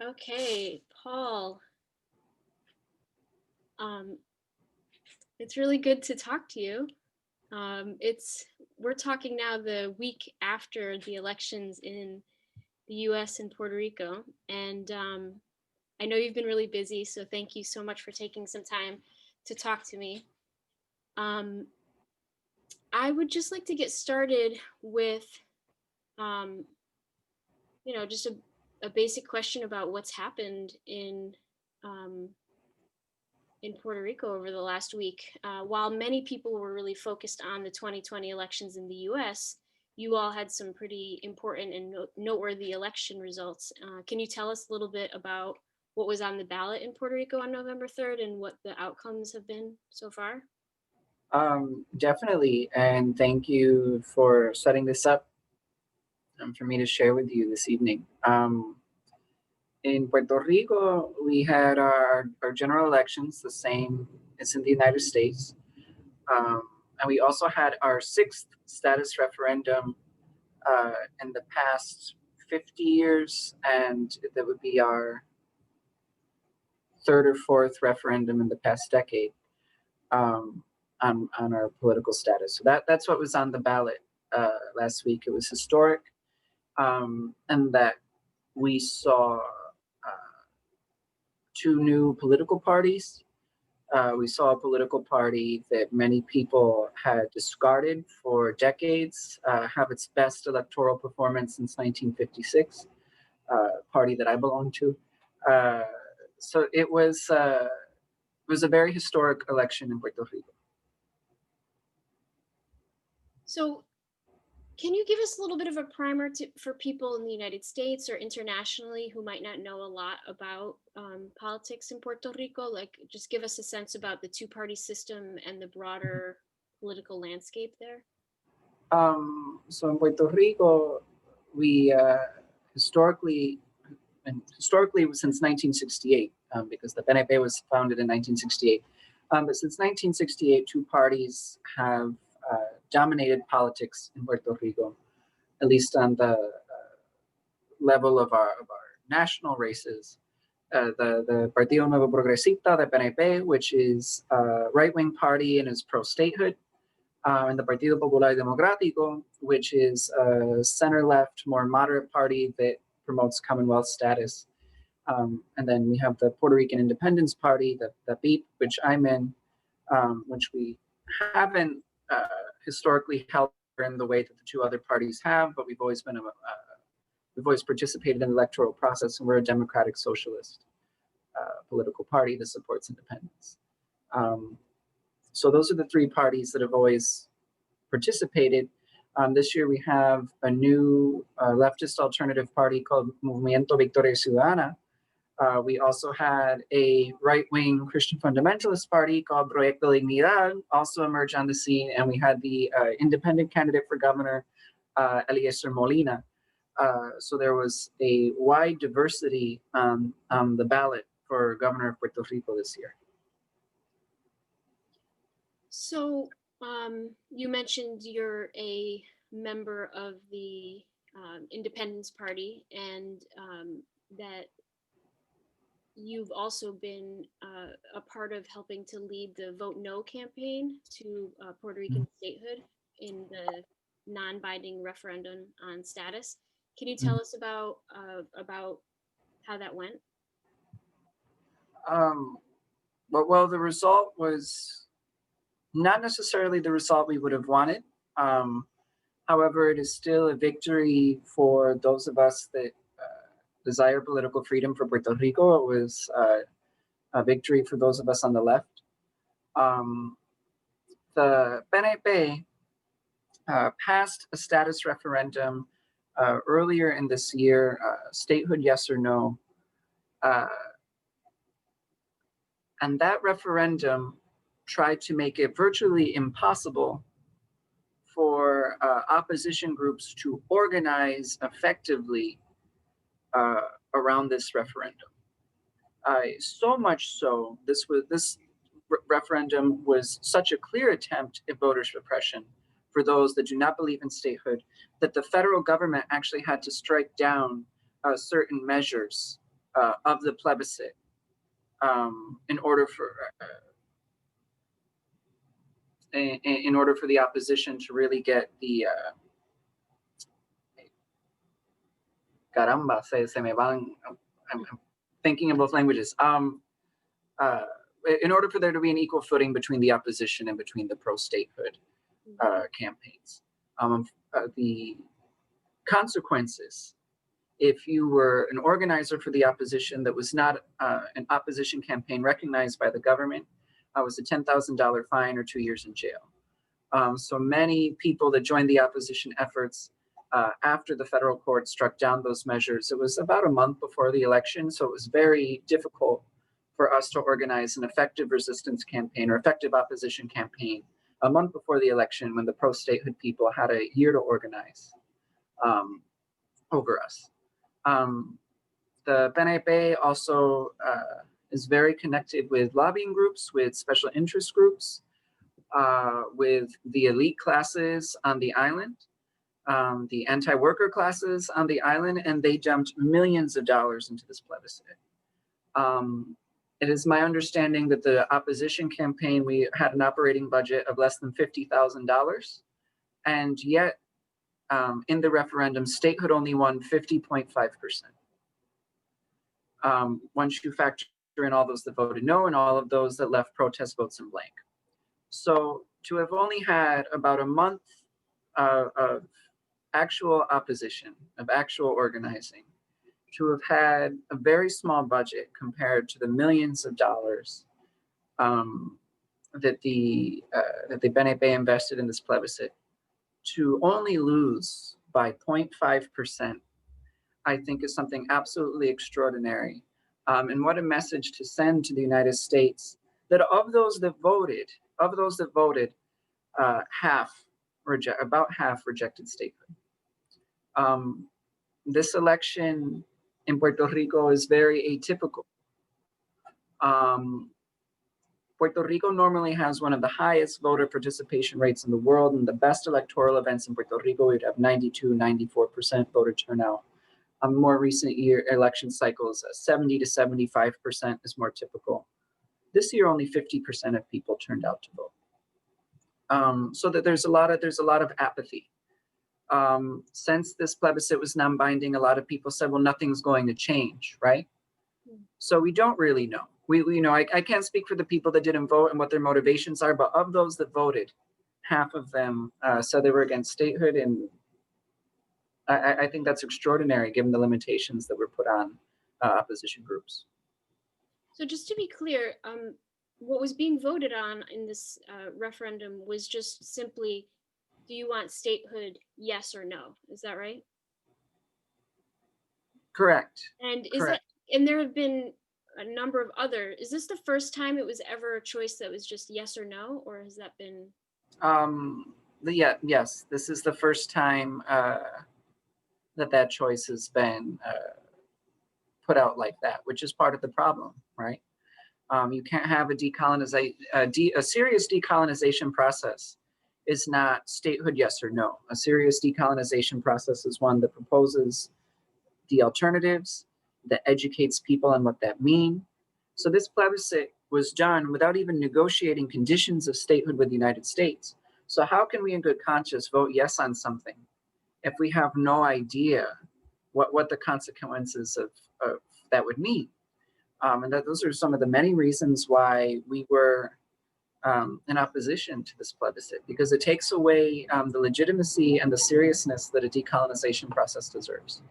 Okay, Paul. Um, it's really good to talk to you. We're talking now the week after the elections in the U.S. and Puerto Rico, and I know you've been really busy, so thank you so much for taking some time to talk to me. Um, I would just like to get started with, um, just a basic question about what's happened um, in Puerto Rico over the last week. While many people were really focused on the 2020 elections in the US, you all had some pretty important and noteworthy election results. Can you tell us a little bit about what was on the ballot in Puerto Rico on November 3rd and what the outcomes have been so far? Definitely, and thank you for setting this up for me to share with you this evening. In Puerto Rico, we had our general elections, the same as in the United States. Um, and we also had our sixth status referendum in the past 50 years, and that would be our third or fourth referendum in the past decade um, on our political status. So that's what was on the ballot last week. It was historic, and that we saw two new political parties. We saw a political party that many people had discarded for decades have its best electoral performance since 1956, party that I belong to. Uh, so it was a very historic election in Puerto Rico. So, can you give us a little bit of a primer for people in the United States or internationally who might not know a lot about politics in Puerto Rico? Like, just give us a sense about the two-party system and the broader political landscape there. So in Puerto Rico, we historically, and historically since 1968, because the PNP was founded in 1968. But since 1968, two parties have dominated politics in Puerto Rico, at least on the level of our national races. The Partido Nuevo Progresista, the PNP, which is a right-wing party and is pro-statehood, and the Partido Popular Democrático, which is a center-left, more moderate party that promotes Commonwealth status. And then we have the Puerto Rican Independence Party, the BEEP, which I'm in, which we haven't historically held in the way that the two other parties have, but we've always participated in the electoral process, and we're a democratic socialist political party that supports independence. So those are the three parties that have always participated. This year we have a new leftist alternative party called Movimiento Victoria Ciudadana. We also had a right-wing Christian fundamentalist party called Proyecto Dignidad also emerge on the scene, and we had the independent candidate for governor, Eliezer Molina. So there was a wide diversity on the ballot for governor of Puerto Rico this year. So you mentioned you're a member of the Independence Party, and that you've also been a part of helping to lead the Vote No campaign to Puerto Rican statehood in the non-binding referendum on status. Can you tell us about how that went? Well, the result was not necessarily the result we would have wanted. However, it is still a victory for those of us that desire political freedom for Puerto Rico. It was a victory for those of us on the left. The PNP passed a status referendum earlier in this year, statehood yes or no. And that referendum tried to make it virtually impossible for opposition groups to organize effectively around this referendum. So much so, this referendum was such a clear attempt at voter suppression for those that do not believe in statehood that the federal government actually had to strike down certain measures of the plebiscite in order for the opposition to really get the caramba, se me van. I'm thinking in both languages. In order for there to be an equal footing between the opposition and between the pro-statehood campaigns. The consequences, if you were an organizer for the opposition that was not an opposition campaign recognized by the government, was a $10,000 fine or 2 years in jail. So many people that joined the opposition efforts after the federal court struck down those measures, it was about a month before the election, so it was very difficult for us to organize an effective resistance campaign or effective opposition campaign a month before the election when the pro-statehood people had a year to organize over us. The PNP also is very connected with lobbying groups, with special interest groups, with the elite classes on the island, the anti-worker classes on the island, and they dumped millions of dollars into this plebiscite. It is my understanding that the opposition campaign, we had an operating budget of less than $50,000, and yet in the referendum, statehood only won 50.5%. Once you factor in all those that voted no and all of those that left protest votes in blank. So to have only had about a month of actual opposition, of actual organizing, to have had a very small budget compared to the millions of dollars that the PNP invested in this plebiscite, to only lose by 0.5%, I think is something absolutely extraordinary. And what a message to send to the United States that of those that voted, about half rejected statehood. This election in Puerto Rico is very atypical. Puerto Rico normally has one of the highest voter participation rates in the world, and the best electoral events in Puerto Rico would have 92, 94% voter turnout. More recent year election cycles, 70 to 75% is more typical. This year, only 50% of people turned out to vote. So that there's a lot of apathy. Since this plebiscite was non-binding, a lot of people said, well, nothing's going to change, right? So we don't really know. I can't speak for the people that didn't vote and what their motivations are, but of those that voted, half of them said they were against statehood, and I think that's extraordinary given the limitations that were put on opposition groups. So just to be clear, what was being voted on in this referendum was just simply, do you want statehood, yes or no? Is that right? Correct. And and there have been a number of other, is this the first time it was ever a choice that was just yes or no, or has that been? Yes, this is the first time that choice has been put out like that, which is part of the problem, right? You can't have a serious decolonization process is not statehood yes or no. A serious decolonization process is one that proposes the alternatives, that educates people on what that means. So this plebiscite was done without even negotiating conditions of statehood with the United States. So how can we in good conscience vote yes on something if we have no idea what the consequences of that would mean? And those are some of the many reasons why we were in opposition to this plebiscite, because it takes away the legitimacy and the seriousness that a decolonization process deserves.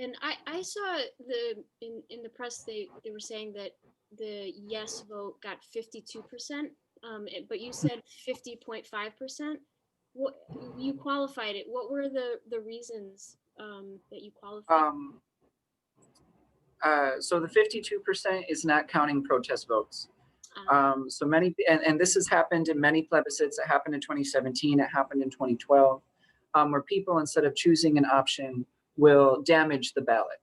And I saw in the press they were saying that the yes vote got 52%, but you said 50.5%. What you qualified it? What were the reasons that you qualified? So the 52% is not counting protest votes. So many, and this has happened in many plebiscites. It happened in 2017. It happened in 2012, where people, instead of choosing an option, will damage the ballot,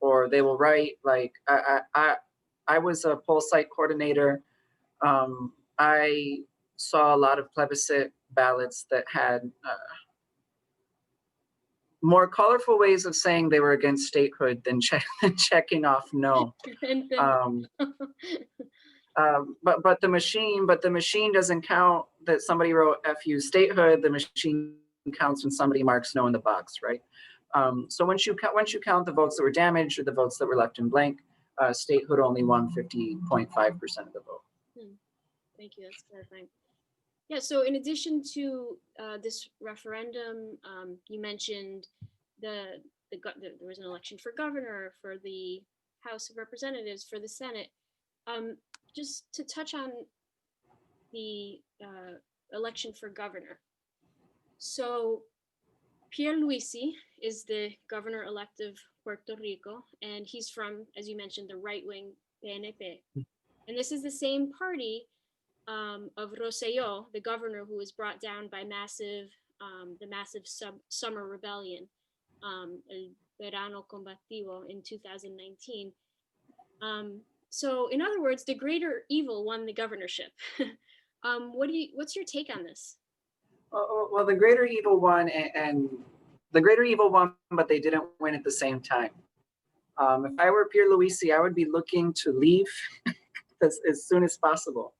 or they will write like, I was a poll site coordinator. I saw a lot of plebiscite ballots that had more colorful ways of saying they were against statehood than checking off no. And then, But the machine doesn't count that somebody wrote "fu statehood." The machine counts when somebody marks no in the box, right? So once you count the votes that were damaged or the votes that were left in blank, statehood only won 50.5% of the vote. Thank you. That's clarifying. Yeah. So in addition to this referendum, you mentioned there was an election for governor, for the House of Representatives, for the Senate. Just to touch on the election for governor. So Pierluisi is the governor-elect of Puerto Rico, and he's from, as you mentioned, the right-wing PNP. And this is the same party of Rosselló, the governor who was brought down by the massive summer rebellion, El Verano Combativo in 2019. So in other words, the greater evil won the governorship. What's your take on this? Well, the greater evil won, and the greater evil won, but they didn't win at the same time. If I were Pierluisi, I would be looking to leave as soon as possible.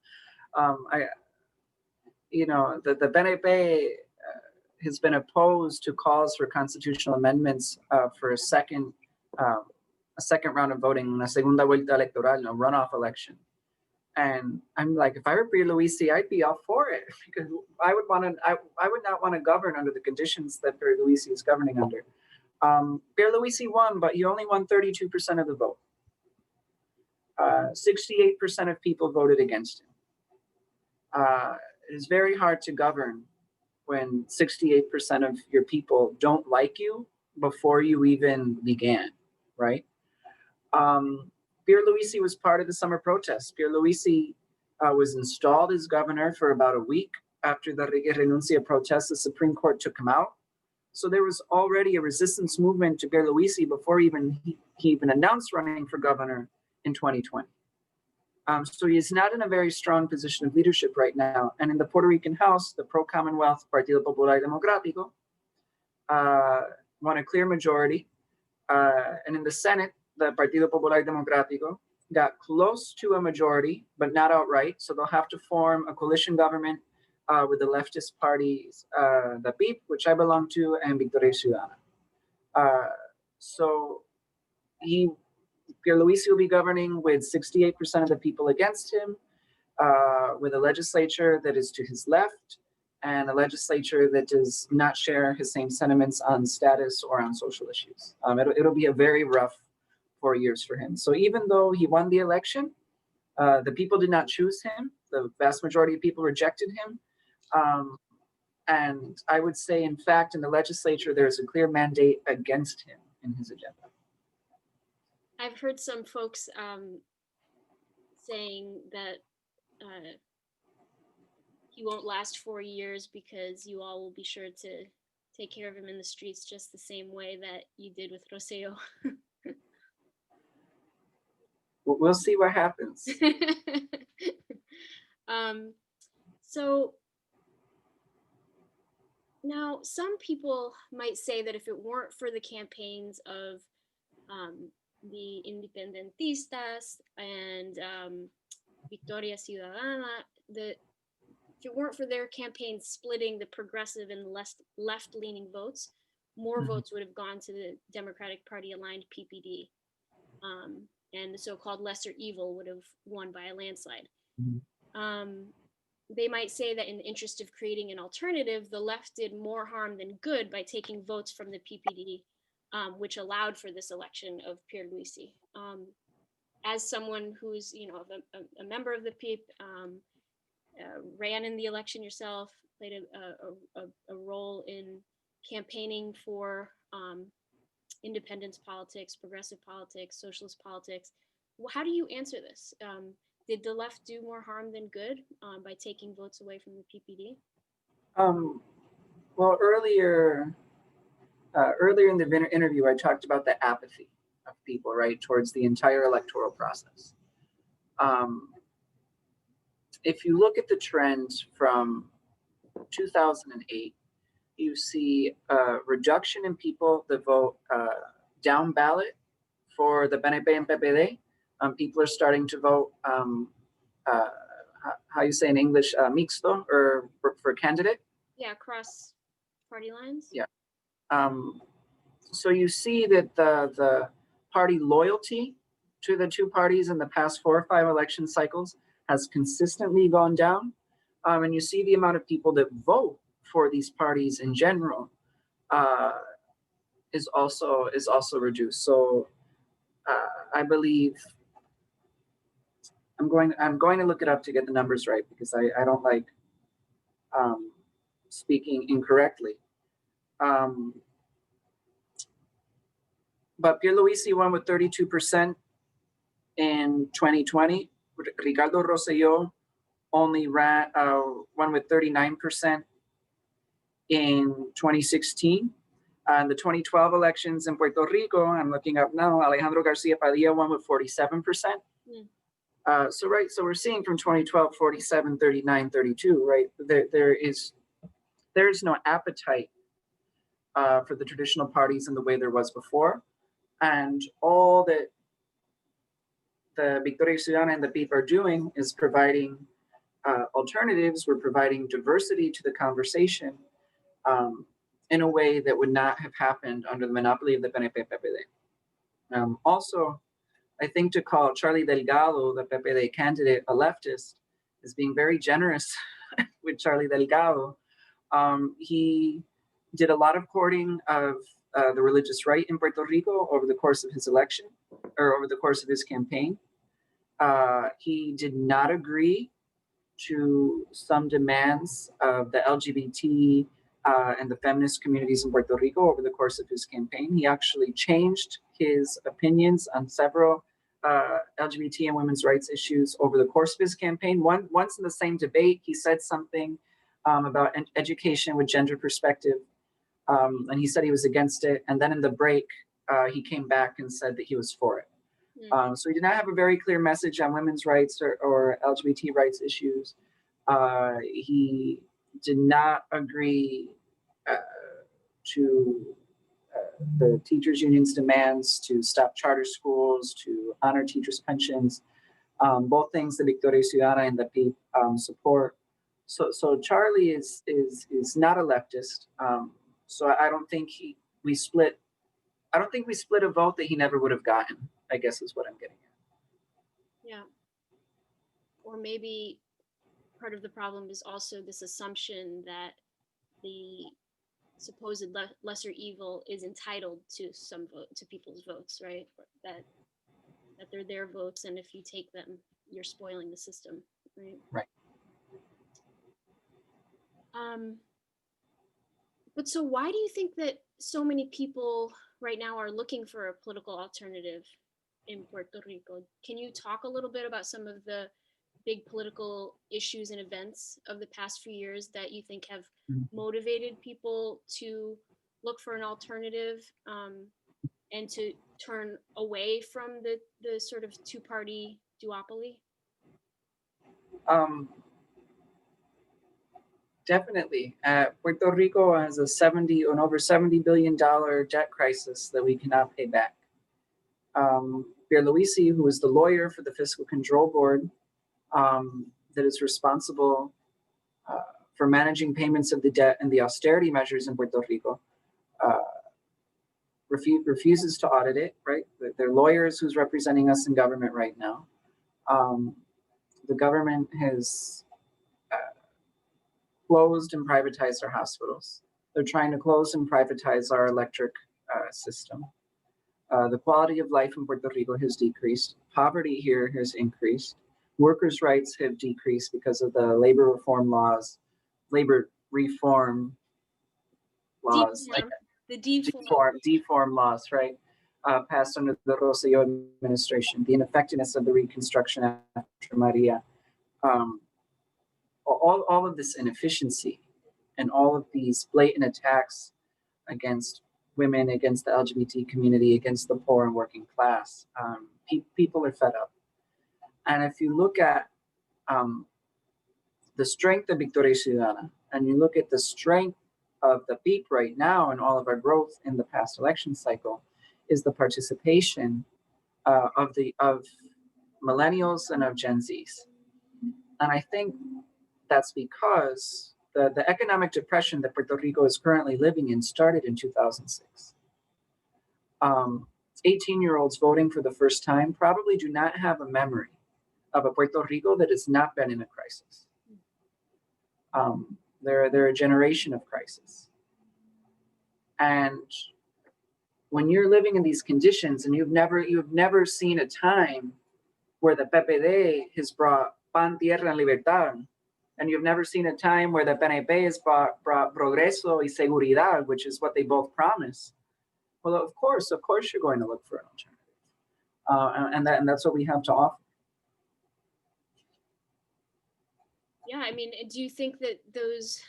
The PNP has been opposed to calls for constitutional amendments for a second round of voting, una segunda vuelta electoral, a runoff election. And I'm like, if I were Pierluisi, I'd be all for it, because I would not want to govern under the conditions that Pierluisi is governing under. Pierluisi won, but he only won 32% of the vote. 68% of people voted against him. It is very hard to govern when 68% of your people don't like you before you even began, right? Pierluisi was part of the summer protests. Pierluisi was installed as governor for about a week after the renuncia protest. The Supreme Court took him out. So there was already a resistance movement to Pierluisi before he even announced running for governor in 2020. So he is not in a very strong position of leadership right now. And in the Puerto Rican House, the pro-Commonwealth Partido Popular Democrático won a clear majority. And in the Senate, the Partido Popular Democrático got close to a majority, but not outright. So they'll have to form a coalition government with the leftist parties, the PIP, which I belong to, and Victoria Ciudadana. So Pierluisi will be governing with 68% of the people against him, with a legislature that is to his left, and a legislature that does not share his same sentiments on status or on social issues. It'll be a very rough 4 years for him. So even though he won the election, the people did not choose him. The vast majority of people rejected him. And I would say, in fact, in the legislature, there's a clear mandate against him in his agenda. I've heard some folks saying that he won't last 4 years because you all will be sure to take care of him in the streets just the same way that you did with Rosselló. We'll see what happens. So now some people might say that if it weren't for the campaigns of the Independentistas and Victoria Ciudadana, if it weren't for their campaigns splitting the progressive and left-leaning votes, more votes would have gone to the Democratic Party-aligned PPD. And the so-called lesser evil would have won by a landslide. They might say that in the interest of creating an alternative, the left did more harm than good by taking votes from the PPD, which allowed for this election of Pierluisi. As someone who's, a member of the PIP, ran in the election yourself, played a role in campaigning for independence politics, progressive politics, socialist politics. How do you answer this? Did the left do more harm than good by taking votes away from the PPD? Well, earlier in the interview, I talked about the apathy of people, right, towards the entire electoral process. If you look at the trends from 2008 You see a reduction in people that vote down ballot for the PNP and PPD. People are starting to vote, how you say in English, mixto, or for candidate. Yeah, cross party lines. Yeah. So you see that the party loyalty to the two parties in the past 4 or 5 election cycles has consistently gone down. And you see the amount of people that vote for these parties in general is also reduced. So I believe I'm going to look it up to get the numbers right, because I don't like speaking incorrectly. But Pierluisi won with 32% in 2020. Ricardo Rosselló only won with 39% in 2016. And the 2012 elections in Puerto Rico, I'm looking up now, Alejandro Garcia Padilla won with 47%. So we're seeing from 2012, 47, 39, 32, right? There's no appetite for the traditional parties in the way there was before. And all that the Victoria Ciudadana and the PIP are doing is providing alternatives. We're providing diversity to the conversation in a way that would not have happened under the monopoly of the PNP-PPD. Also, I think to call Charlie Delgado, the PPD candidate, a leftist is being very generous with Charlie Delgado. He did a lot of courting of the religious right in Puerto Rico over the course of his election, or over the course of his campaign. He did not agree to some demands of the LGBT and the feminist communities in Puerto Rico over the course of his campaign. He actually changed his opinions on several LGBT and women's rights issues over the course of his campaign. Once in the same debate, he said something about education with gender perspective, and he said he was against it. And then in the break, he came back and said that he was for it. So he did not have a very clear message on women's rights or LGBT rights issues. He did not agree to the teachers' union's demands to stop charter schools, to honor teachers' pensions, both things the Victoria Ciudadana and the PIP support. So Charlie is not a leftist. So I don't think we split a vote that he never would have gotten, I guess is what I'm getting at. Yeah. Or maybe part of the problem is also this assumption that the supposed lesser evil is entitled to some vote, to people's votes, right? That they're their votes, and if you take them, you're spoiling the system, right? Right. But so why do you think that so many people right now are looking for a political alternative in Puerto Rico? Can you talk a little bit about some of the big political issues and events of the past few years that you think have motivated people to look for an alternative and to turn away from the sort of two-party duopoly? Definitely. Puerto Rico has an over $70 billion debt crisis that we cannot pay back. Pierluisi, who is the lawyer for the Fiscal Control Board that is responsible for managing payments of the debt and the austerity measures in Puerto Rico, refuses to audit it, right? They're lawyers who's representing us in government right now. The government has closed and privatized our hospitals. They're trying to close and privatize our electric system. The quality of life in Puerto Rico has decreased. Poverty here has increased. Workers' rights have decreased because of the labor reform laws, deform laws, right? Passed under the Rosselló administration, the ineffectiveness of the Reconstruction after Maria. All of this inefficiency and all of these blatant attacks against women, against the LGBT community, against the poor and working class, people are fed up. And if you look at the strength of Victoria Ciudadana, and you look at the strength of the PEEP right now and all of our growth in the past election cycle is the participation of millennials and of Gen Zs. And I think that's because the economic depression that Puerto Rico is currently living in started in 2006. 18-year-olds voting for the first time probably do not have a memory of a Puerto Rico that has not been in a crisis. They're a generation of crisis. And when you're living in these conditions and you've never seen a time where the PPD has brought pan, tierra, and libertad, and you've never seen a time where the PNP has brought progreso y seguridad, which is what they both promise, well, of course you're going to look for an alternative. And that's what we have to offer. Yeah, I mean, do you think that those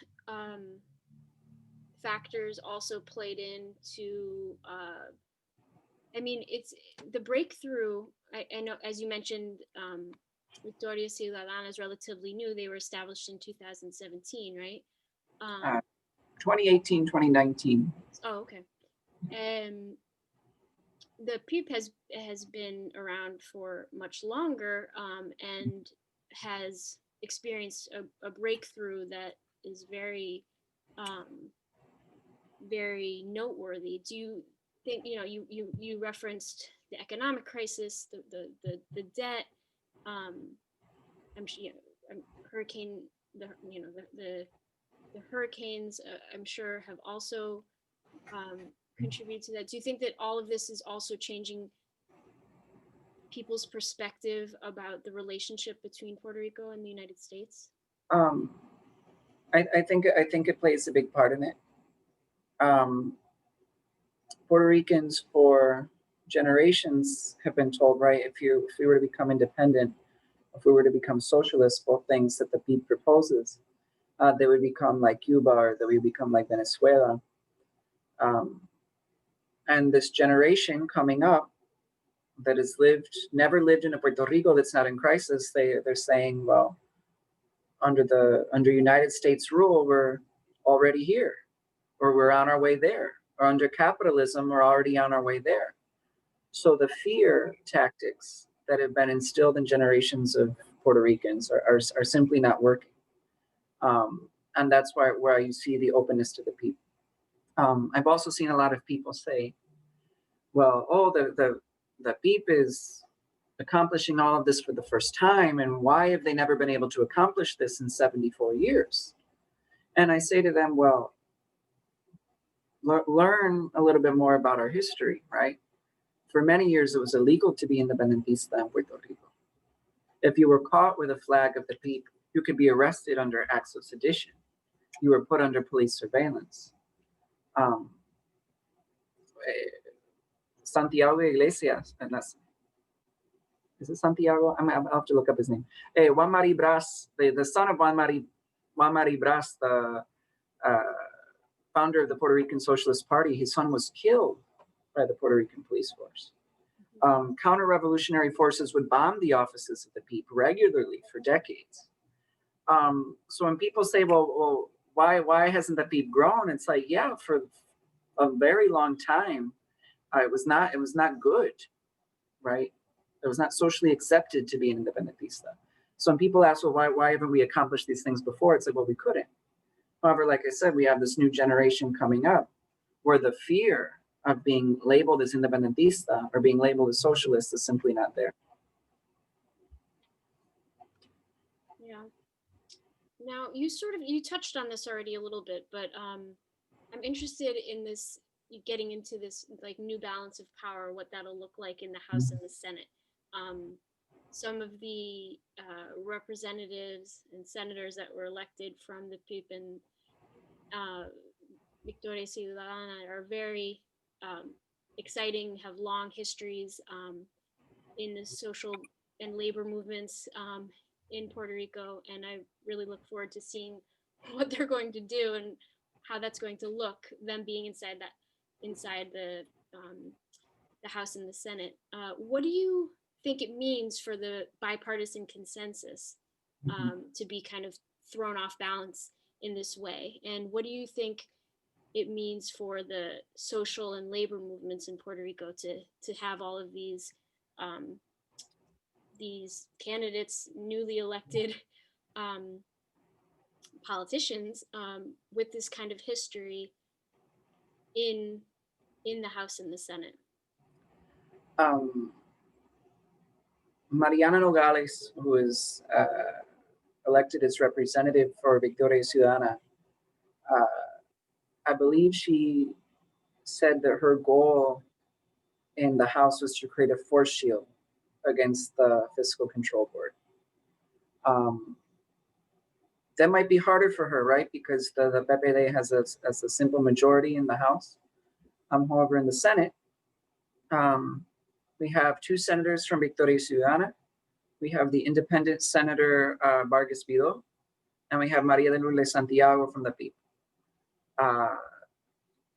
factors also played into, I mean, it's the breakthrough, I know, as you mentioned, Victoria Ciudadana is relatively new. They were established in 2017, right? 2018, 2019. Oh, okay. The PEEP has been around for much longer, and has experienced a breakthrough that is very, very noteworthy. Do you think, you referenced the economic crisis, the debt, I'm sure, hurricane, the hurricanes, I'm sure have also contribute to that. Do you think that all of this is also changing people's perspective about the relationship between Puerto Rico and the United States? I think it plays a big part in it. Puerto Ricans for generations have been told, right, if we were to become independent, if we were to become socialist, both things that the PEEP proposes, they would become like Cuba, or that we become like Venezuela. And this generation coming up that has never lived in a Puerto Rico that's not in crisis, they're saying, well, under United States rule, we're already here, or we're on our way there, or under capitalism, we're already on our way there. So the fear tactics that have been instilled in generations of Puerto Ricans are simply not working. And that's where you see the openness to the people. I've also seen a lot of people say, well, oh, the PEEP is accomplishing all of this for the first time, and why have they never been able to accomplish this in 74 years? And I say to them, well, learn a little bit more about our history, right? For many years, it was illegal to be independentista in Puerto Rico. If you were caught with a flag of the PEEP, you could be arrested under acts of sedition. You were put under police surveillance. Santiago Iglesias, is it Santiago? I'll have to look up his name. Juan Mari Bras, the son of Juan Mari Bras, the founder of the Puerto Rican Socialist Party, his son was killed by the Puerto Rican police force. Counter-revolutionary forces would bomb the offices of the PEEP regularly for decades. So when people say, well, why hasn't the PEEP grown? It's like, yeah, for a very long time, it was not good, right? It was not socially accepted to be an independentista. So when people ask, well, why haven't we accomplished these things before? It's like, well, we couldn't. However, like I said, we have this new generation coming up where the fear of being labeled as independentista or being labeled as socialist is simply not there. Yeah. Now, you touched on this already a little bit, but I'm interested in this, getting into this like new balance of power, what that'll look like in the House and the Senate. Some of the representatives and senators that were elected from the PEEP and Victoria Ciudadana are very exciting, have long histories in the social and labor movements in Puerto Rico, and I really look forward to seeing what they're going to do and how that's going to look, them being inside the House and the Senate. What do you think it means for the bipartisan consensus to be kind of thrown off balance in this way? And what do you think it means for the social and labor movements in Puerto Rico to have all of these candidates, newly elected politicians, with this kind of history in the House and the Senate. Mariana Nogales, who is elected as representative for Victoria Ciudadana, I believe she said that her goal in the House was to create a force shield against the Fiscal Control Board. That might be harder for her, right? Because the PPD has a simple majority in the House. However, in the Senate, we have 2 senators from Victoria Ciudadana. We have the independent Senator Vargas Vidal, and we have María de Lourdes Santiago from the PIP.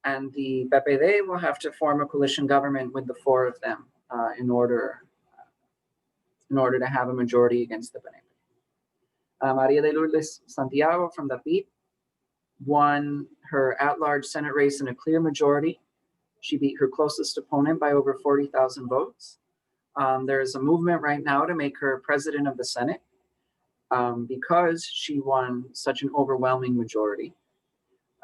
And the PPD will have to form a coalition government with the 4 of them in order to have a majority against the PNP. María de Lourdes Santiago from the PIP won her at-large Senate race in a clear majority. She beat her closest opponent by over 40,000 votes. There's a movement right now to make her president of the Senate because she won such an overwhelming majority.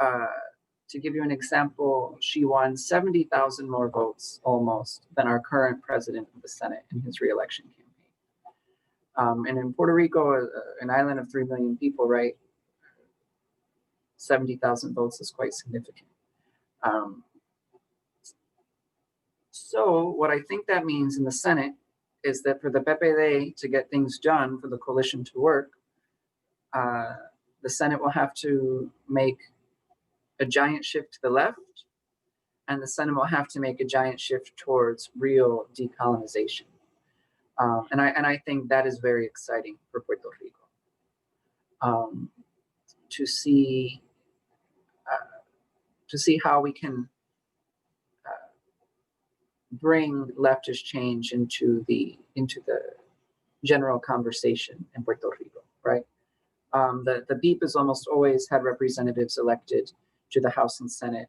To give you an example, she won 70,000 more votes almost than our current president of the Senate in his re-election campaign. And in Puerto Rico, an island of 3 million people, right, 70,000 votes is quite significant. So what I think that means in the Senate is that for the PPD to get things done, for the coalition to work, the Senate will have to make a giant shift to the left, and the Senate will have to make a giant shift towards real decolonization. And I think that is very exciting for Puerto Rico, to see how we can bring leftist change into the general conversation in Puerto Rico, right? The BEEP has almost always had representatives elected to the House and Senate.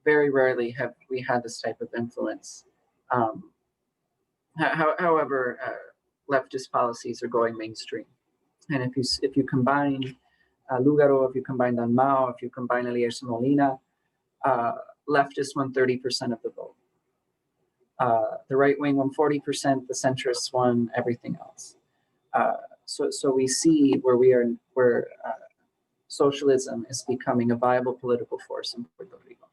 Very rarely have we had this type of influence. However, leftist policies are going mainstream. And if you combine Lugaro, if you combine Dalmau, if you combine Eliezer Molina, leftists won 30% of the vote. The right wing won 40%, the centrists won everything else. So we see where socialism is becoming a viable political force in Puerto Rico.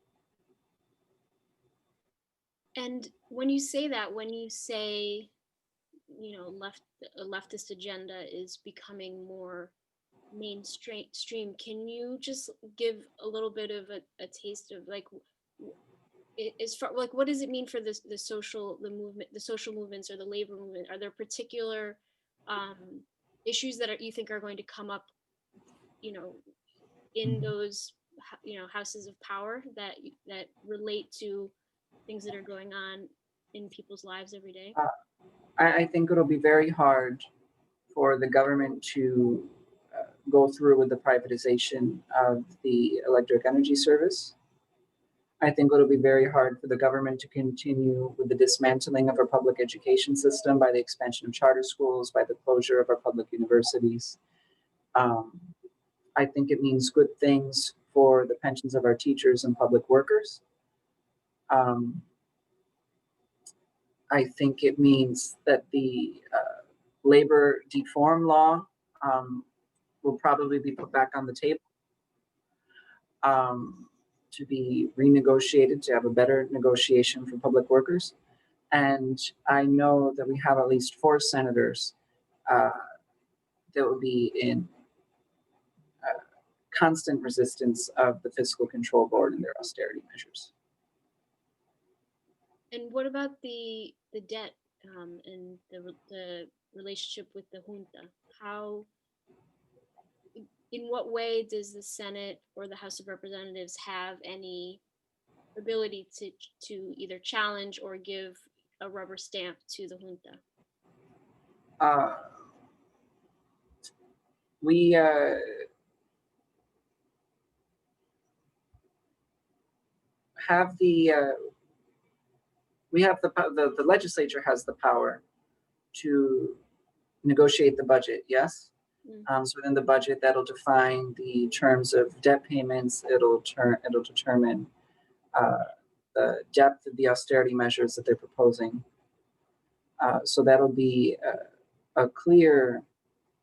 And when you say that, when you say, a leftist agenda is becoming more mainstream, can you just give a little bit of a taste of what does it mean for the social movements or the labor movement? Are there particular issues that you think are going to come up, in those houses of power that relate to things that are going on in people's lives every day? I think it'll be very hard for the government to go through with the privatization of the electric energy service. I think it'll be very hard for the government to continue with the dismantling of our public education system by the expansion of charter schools, by the closure of our public universities. I think it means good things for the pensions of our teachers and public workers. I think it means that the labor deform law will probably be put back on the table to be renegotiated, to have a better negotiation for public workers. And I know that we have at least 4 senators that will be in constant resistance of the Fiscal Control Board and their austerity measures. And what about the debt and the relationship with the junta? In what way does the Senate or the House of Representatives have any ability to either challenge or give a rubber stamp to the junta? have the legislature has the power to negotiate the budget, yes? So within the budget, that'll define the terms of debt payments. It'll determine the depth of the austerity measures that they're proposing. So that'll be a clear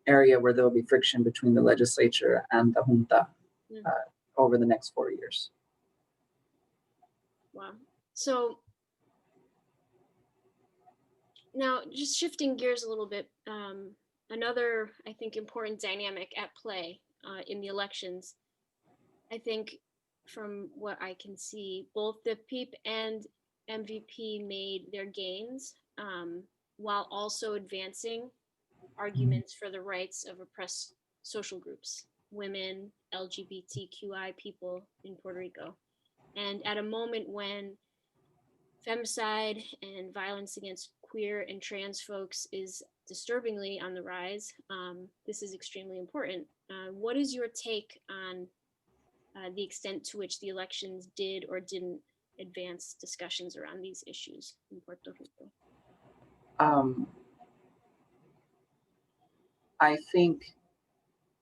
area where there'll be friction between the legislature and the junta over the next 4 years. Wow. So now just shifting gears a little bit, another, I think, important dynamic at play in the elections, I think from what I can see, both the PEEP and MVP made their gains while also advancing arguments for the rights of oppressed social groups, women, LGBTQI people in Puerto Rico. And at a moment when femicide and violence against queer and trans folks is disturbingly on the rise, this is extremely important. What is your take on the extent to which the elections did or didn't advance discussions around these issues in Puerto Rico? I think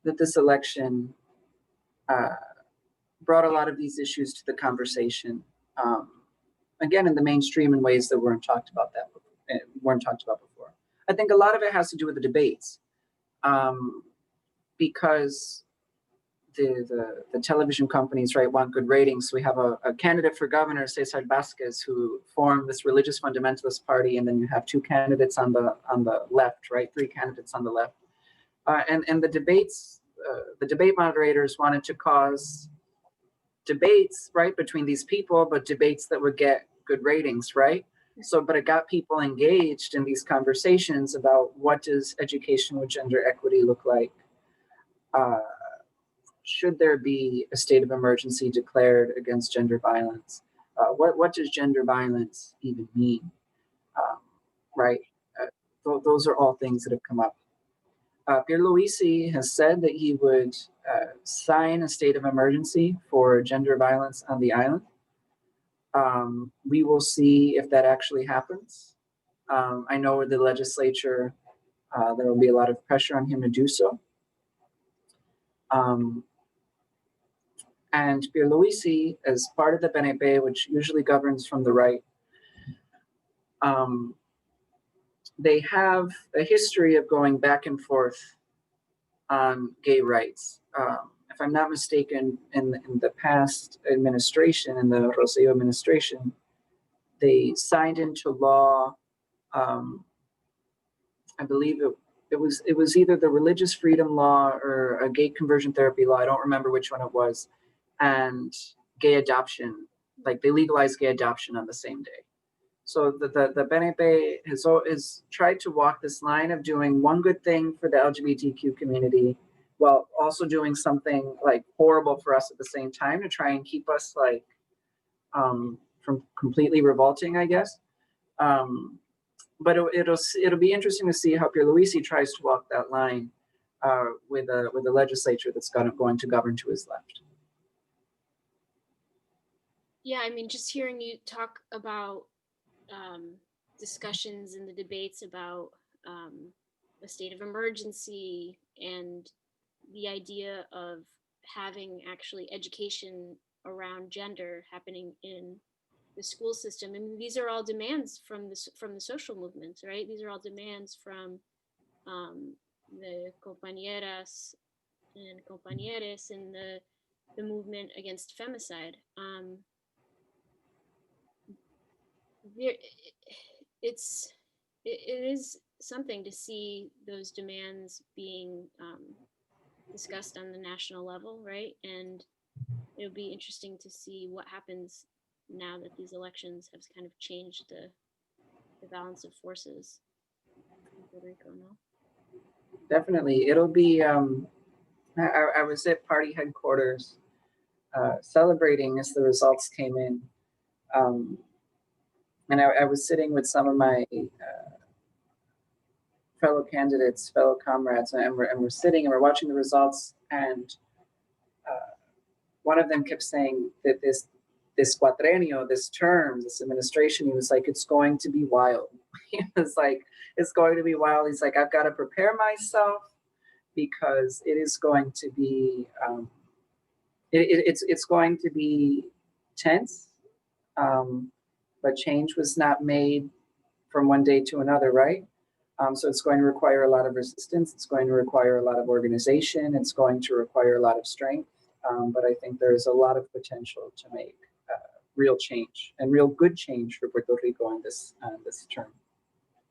that this election brought a lot of these issues to the conversation, again, in the mainstream in ways that weren't talked about before. I think a lot of it has to do with the debates, because the television companies, right, want good ratings. We have a candidate for governor, Cesar Vasquez, who formed this religious fundamentalist party, and then you have two candidates on the left, right, three candidates on the left, and the debates. The debate moderators wanted to cause debates, right, between these people, but debates that would get good ratings, right? So, but it got people engaged in these conversations about what does education with gender equity look like? Should there be a state of emergency declared against gender violence? What does gender violence even mean? Right? Those are all things that have come up. Pierluisi has said that he would sign a state of emergency for gender violence on the island. We will see if that actually happens. I know with the legislature, there will be a lot of pressure on him to do so. And Pierluisi, as part of the PNP, which usually governs from the right, they have a history of going back and forth on gay rights. If I'm not mistaken, in the past administration, in the Rosselló administration, they signed into law, I believe it was either the religious freedom law or a gay conversion therapy law, I don't remember which one it was, and gay adoption, like they legalized gay adoption on the same day. So the PNP has tried to walk this line of doing one good thing for the LGBTQ community while also doing something like horrible for us at the same time to try and keep us like from completely revolting, I guess. But it'll be interesting to see how Pierluisi tries to walk that line with a legislature that's going to govern to his left. Yeah, I mean, just hearing you talk about discussions and the debates about a state of emergency and the idea of having actually education around gender happening in the school system. I mean, these are all demands from the social movements, right? These are all demands from the compañeras and compañeros in the movement against femicide. It is something to see those demands being discussed on the national level, right? And it'll be interesting to see what happens now that these elections have kind of changed the balance of forces in Puerto Rico, no? Definitely. It'll be, I was at party headquarters celebrating as the results came in. And I was sitting with some of my fellow candidates, fellow comrades, and we're sitting and we're watching the results. And one of them kept saying that this cuatrenio, this term, this administration, he was like, it's going to be wild. He was like, it's going to be wild. He's like, I've got to prepare myself because it is going to be, it's going to be tense, but change was not made from one day to another, right? So it's going to require a lot of resistance. It's going to require a lot of organization. It's going to require a lot of strength. But I think there's a lot of potential to make real change and real good change for Puerto Rico on this term.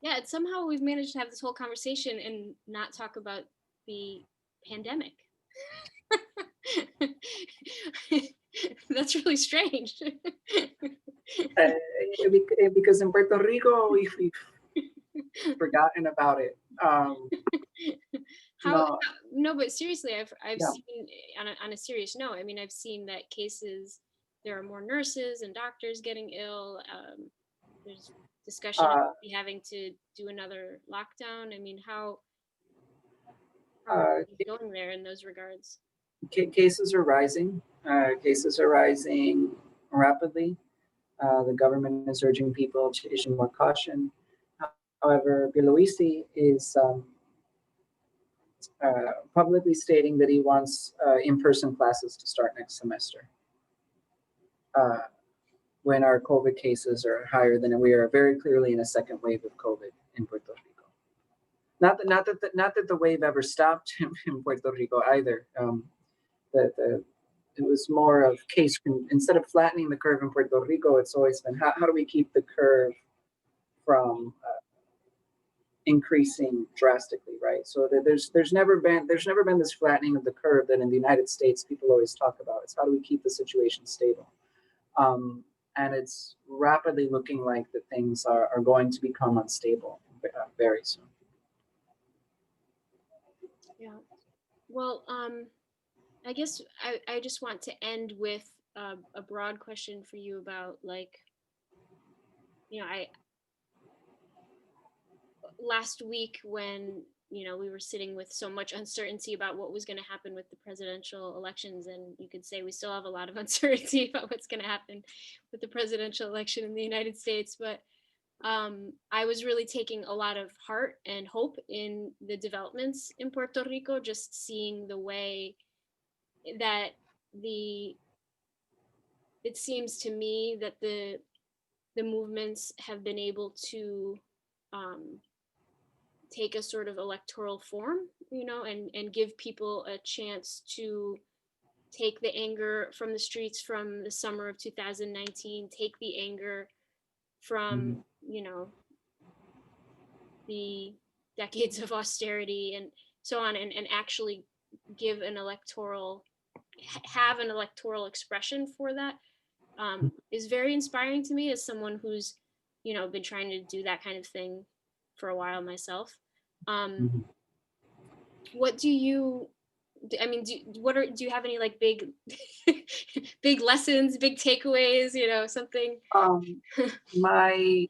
Yeah, it's somehow we've managed to have this whole conversation and not talk about the pandemic. That's really strange. Because in Puerto Rico, we've forgotten about it. No, but seriously, I've Yeah. seen on a serious note. I mean, I've seen that there are more nurses and doctors getting ill. There's discussion of having to do another lockdown. I mean, how are you going there in those regards? Cases are rising. Cases are rising rapidly. The government is urging people to issue more caution. However, Pierluisi is publicly stating that he wants in-person classes to start next semester. When our COVID cases are higher than we are very clearly in a second wave of COVID in Puerto Rico. Not that the wave ever stopped in Puerto Rico either. It was more of instead of flattening the curve in Puerto Rico, it's always been how do we keep the curve from increasing drastically, right? So there's never been this flattening of the curve that in the United States people always talk about. It's how do we keep the situation stable? And it's rapidly looking like that things are going to become unstable very soon. Yeah. Well, I guess I just want to end with a broad question for you about, like, last week when we were sitting with so much uncertainty about what was going to happen with the presidential elections, and you could say we still have a lot of uncertainty about what's going to happen with the presidential election in the United States, but I was really taking a lot of heart and hope in the developments in Puerto Rico, just seeing the way that it seems to me that the movements have been able to take a sort of electoral form, and give people a chance to take the anger from the streets from the summer of 2019, take the anger from, the decades of austerity and so on, and actually have an electoral expression for that, is very inspiring to me as someone who's, been trying to do that kind of thing for a while myself. What do you, I mean, do you have any like big big lessons, big takeaways, something? My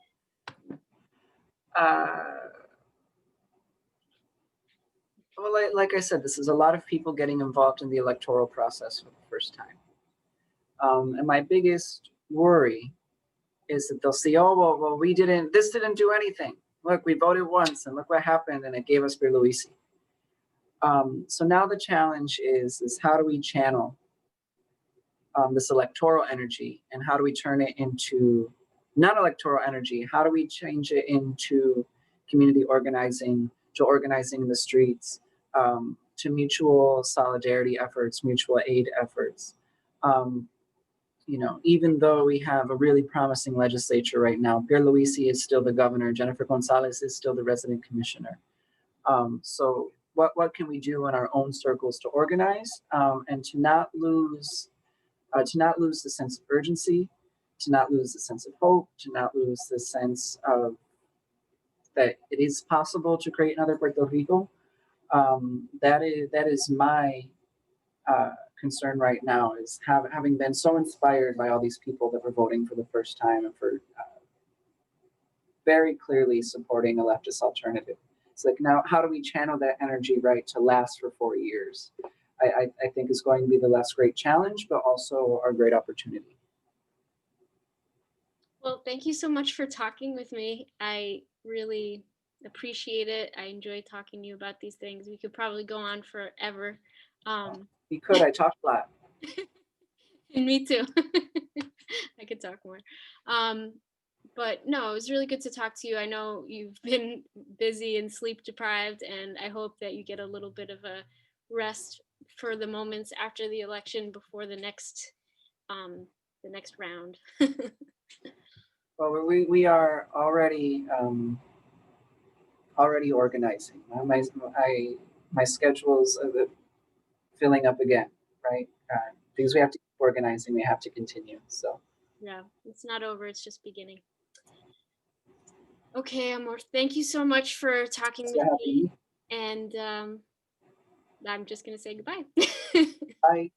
well, like I said, this is a lot of people getting involved in the electoral process for the first time. And my biggest worry is that they'll say, oh, well, this didn't do anything. Look, we voted once and look what happened, and it gave us Pierluisi. So now the challenge is how do we channel this electoral energy, and how do we turn it into non-electoral energy? How do we change it into community organizing, to organizing in the streets, to mutual solidarity efforts, mutual aid efforts? Even though we have a really promising legislature right now, Pierluisi is still the governor, Jennifer Gonzalez is still the resident commissioner. So what can we do in our own circles to organize, and to not lose the sense of urgency, to not lose the sense of hope, to not lose the sense of that it is possible to create another Puerto Rico. That is my concern right now, is having been so inspired by all these people that were voting for the first time and for very clearly supporting a leftist alternative. It's like, now how do we channel that energy right to last for 4 years? I think is going to be the last great challenge, but also our great opportunity. thank you so much for talking with me. I really appreciate it. I enjoy talking to you about these things. We could probably go on forever. You could, I talked a lot. And me too. I could talk more. But no, it was really good to talk to you. I know you've been busy and sleep deprived, and I hope that you get a little bit of a rest for the moments after the election before the next round. Well, we are already already organizing. My schedule's filling up again, right? Because we have to keep organizing, we have to continue. So Yeah, it's not over, it's just beginning. Okay, Amor, thank you so much for talking so with me. happy. And I'm just gonna say goodbye. Bye.